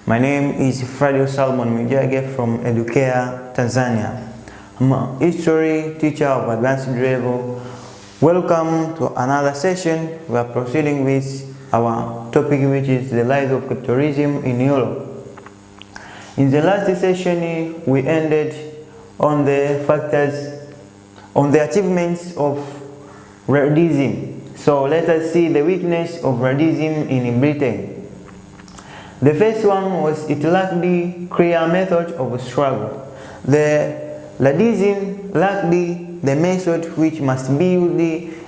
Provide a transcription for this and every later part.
My name is Fradio Salmon Mwijage from Edukea Tanzania. I'm a history teacher of advanced level. Welcome to another session. We are proceeding with our topic, which is the rise of capitalism in Europe. In the last session, we ended on the factors, on the achievements of radism. So let us see the weakness of radism in Britain. The first one was it lacked the clear method of struggle. The radism lacked the method which must be used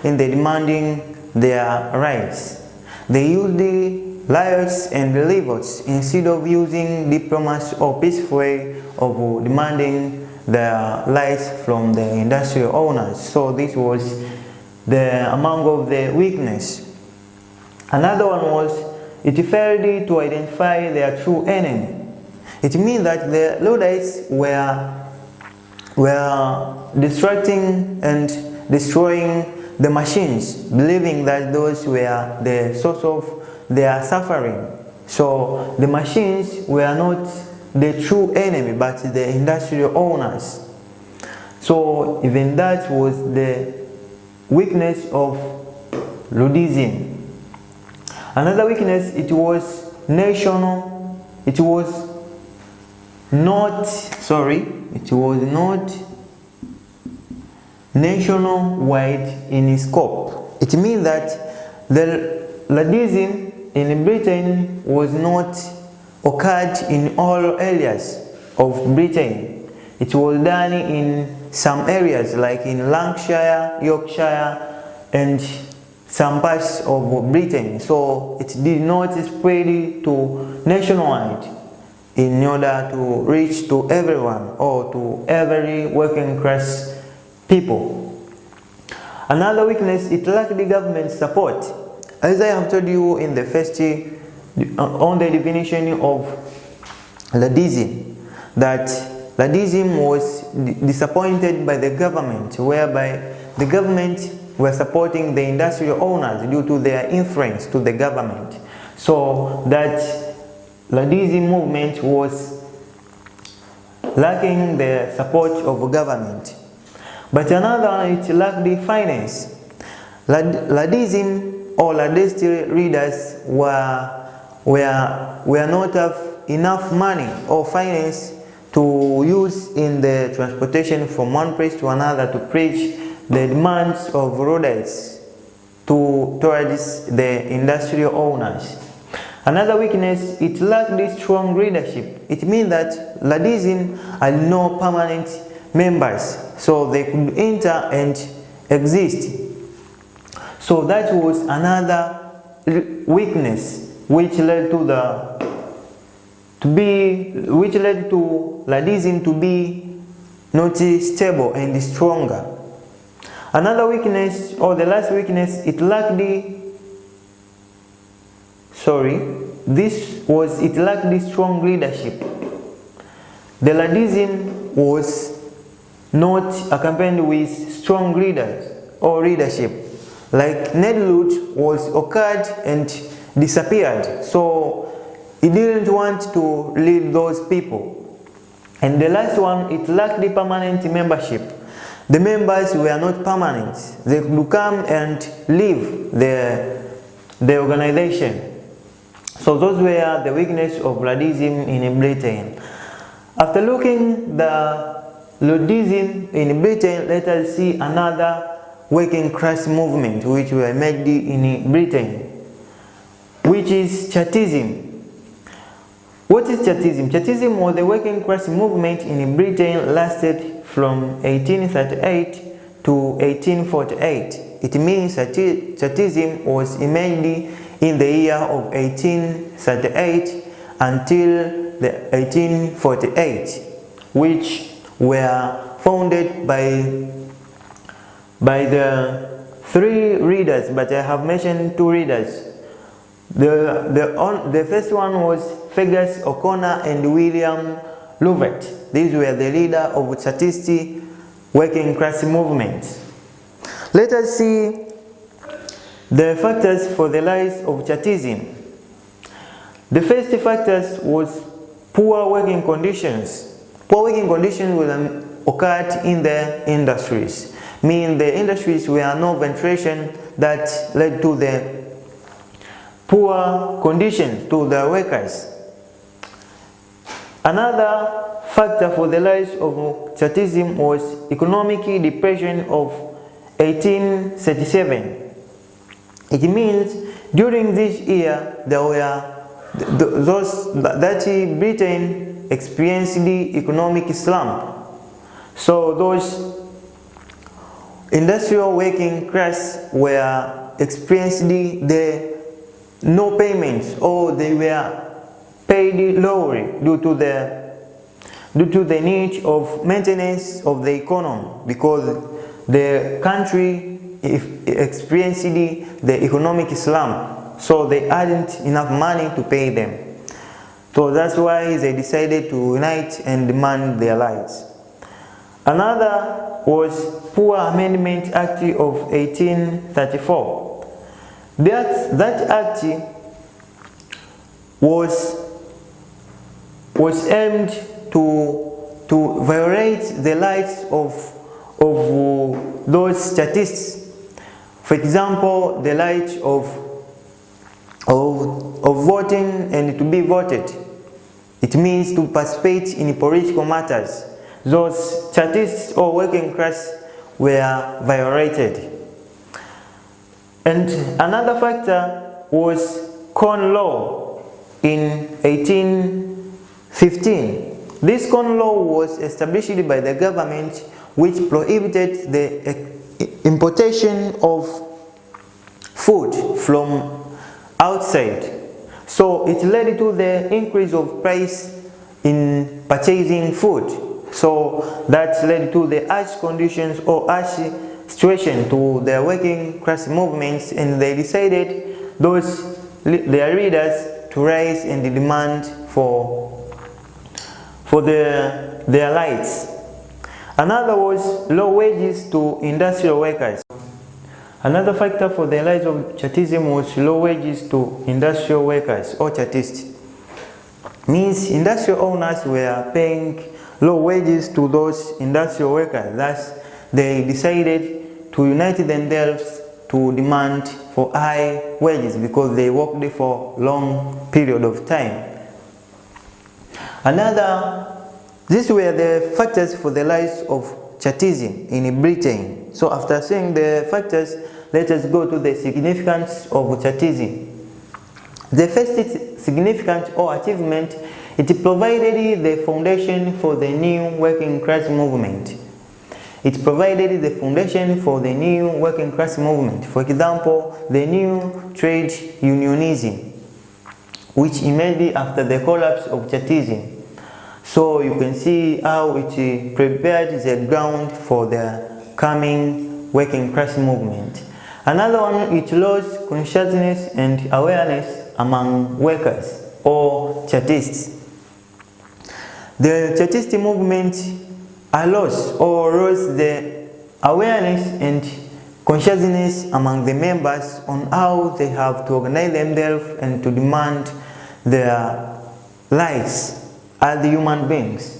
in the demanding their rights. They used the riots and revolts instead of using diplomacy or peaceful way of demanding their rights from the industrial owners. So this was the among of the weakness. Another one was it failed to identify their true enemy. It means that the Luddites were distracting and destroying the machines, believing that those were the source of their suffering. So the machines were not the true enemy, but the industrial owners. So even that was the weakness of Ludditism. Another weakness, it was national, it was not national-wide in scope. It means that the radism in Britain was not occurred in all areas of Britain. It was done in some areas like in Lancashire, Yorkshire, and some parts of Britain. So it did not spread to nationwide in order to reach to everyone or to every working class people. Another weakness, it lacked the government support. As I have told you in the first on the definition of radism, that radism was disappointed by the government, whereby the government were supporting the industrial owners due to their influence to the government. So that radism movement was lacking the support of government. But another, it lacked the finance. Radism or radist readers were not have enough money or finance to use in the transportation from one place to another to preach the demands of Luddites towards the industrial owners. Another weakness, it lacked the strong leadership. It means that radism had no permanent members, so they could enter and exist. So that was another weakness which led to radism to be not stable and stronger. Another weakness, or the last weakness, it lacked the strong leadership. The radism was not accompanied with strong leaders or leadership. Like Ned Ludd was occurred and disappeared, so he didn't want to lead those people. And the last one, it lacked the permanent membership. The members were not permanent. They could come and leave the organization. So those were the weakness of radism in Britain. After looking the radism in Britain, let us see another working class movement which were made in Britain, which is Chartism. What is Chartism? Chartism was the working class movement in Britain, lasted from 1838 to 1848. It means that Chartism was made in the year of 1838 until the 1848, which were founded by the three readers, but I have mentioned two readers. The first one was Fergus O'Connor and William Lovett. These were the leader of Chartist working class movement. Let us see the factors for the rise of Chartism. The first factors was poor working conditions. Poor working conditions will occur in the industries, meaning the industries where no ventilation that led to the poor conditions to the workers. Another factor for the rise of Chartism was economic depression of 1837. It means during this year there were those that Britain experienced the economic slump. So those industrial working class were experiencing the no payments, or they were paid lowly due to the need of maintenance of the economy, because the country experienced the economic slump, so they hadn't enough money to pay them. So that's why they decided to unite and demand their rights. Another was Poor Amendment Act of 1834. That act was aimed to violate the rights of those statists. For example, the right of voting and to be voted. It means to participate in political matters. Those statists or working class were violated. And another factor was Corn Law in 1815. This Corn Law was established by the government, which prohibited the importation of food from outside. So it led to the increase of price in purchasing food. So that led to the harsh conditions or harsh situation to the working class movements, and they decided their leaders to rise and demand for their rights. Another was low wages to industrial workers. Another factor for the rise of Chartism was low wages to industrial workers or Chartists. Means industrial owners were paying low wages to those industrial workers. Thus, they decided to unite themselves to demand for high wages because they worked for long period of time. These were the factors for the rise of Chartism in Britain. So after seeing the factors, let us go to the significance of Chartism. The first significant or achievement, it provided the foundation for the new working class movement. It provided the foundation for the new working class movement. For example, the new trade unionism, which emerged after the collapse of Chartism. So you can see how it prepared the ground for the coming working class movement. Another one, it rose consciousness and awareness among workers or Chartists. The Chartist movement rose the awareness and consciousness among the members on how they have to organize themselves and to demand their rights as human beings.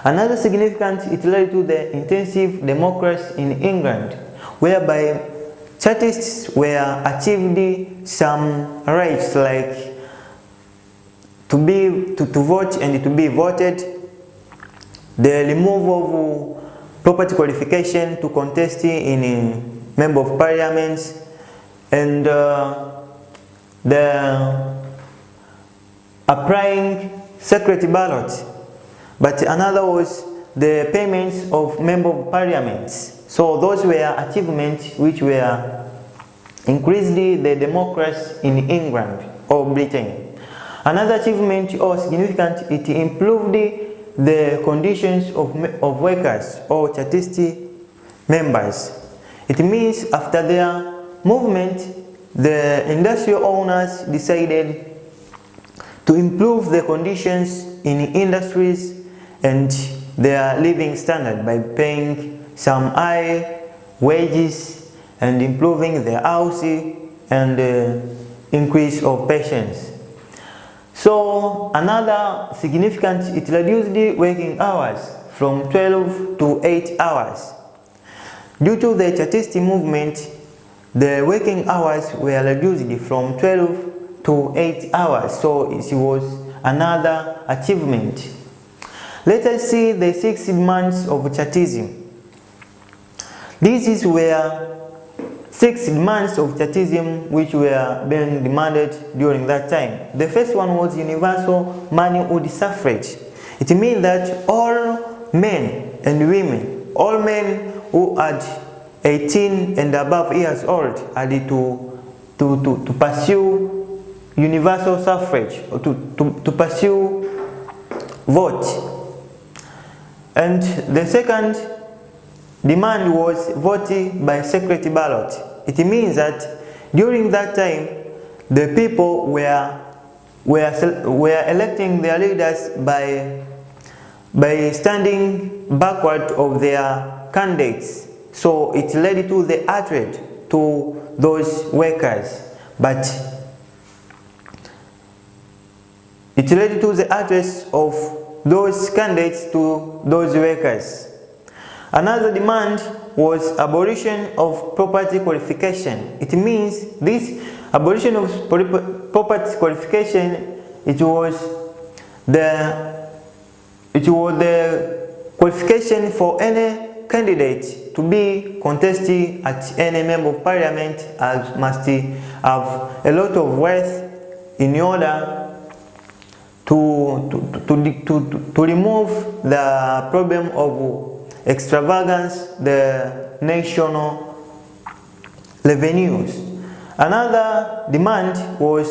Another significant, it led to the intensive democracy in England, whereby Chartists were achieved some rights like to vote and to be voted, the removal of property qualification to contest in member of parliament, and the applying secret ballot. But another was the payments of member of parliaments. So those were achievements which were increased the democracy in England or Britain. Another achievement or significant, it improved the conditions of workers or Chartist members. It means after their movement, the industrial owners decided to improve the conditions in industries and their living standard by paying some high wages and improving their housing and increase of patients. So another significant, it reduced the working hours from 12 to 8 hours. Due to the Chartist movement, the working hours were reduced from 12 to 8 hours, so it was another achievement. Let us see the 6 demands of Chartism. These were 6 demands of Chartism which were being demanded during that time. The first one was universal manhood suffrage. It means that all men and women, all men who had 18 and above years old had to pursue universal suffrage, or to pursue vote. And the second demand was voting by secret ballot. It means that during that time the people were electing their leaders by standing backward of their candidates. So it led to the hatred to those workers, but it led to the hatred of those candidates to those workers. Another demand was abolition of property qualification. It means this abolition of property qualification, it was the qualification for any candidate to be contested at any member of parliament as must have a lot of wealth in order to remove the problem of extravagance, the national revenues. Another demand was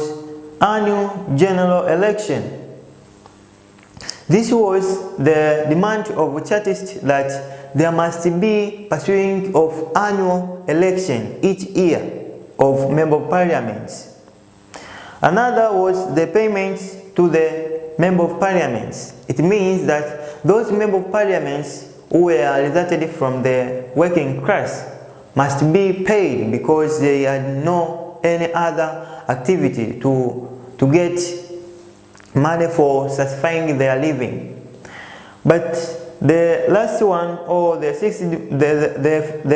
annual general election. This was the demand of Chartists that there must be pursuing of annual election each year of member of parliaments. Another was the payments to the member of parliaments. It means that those member of parliaments who were resulted from the working class must be paid because they had no any other activity to get money for satisfying their living. But the last one, or the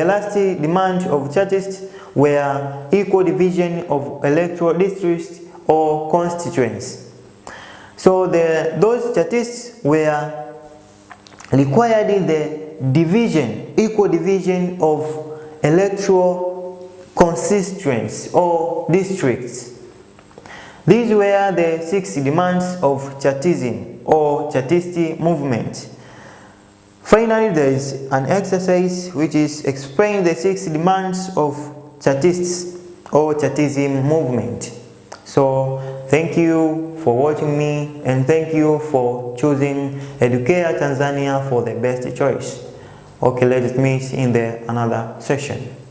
last demand of Chartists were equal division of electoral districts or constituents. So those Chartists were required the division, equal division of electoral constituents or districts. These were the 6 demands of Chartism or Chartist movement. Finally, there is an exercise which is explain the 6 demands of Chartists or Chartism movement. So thank you for watching me, and thank you for choosing Edukea Tanzania for the best choice. Okay, let's meet in the another session.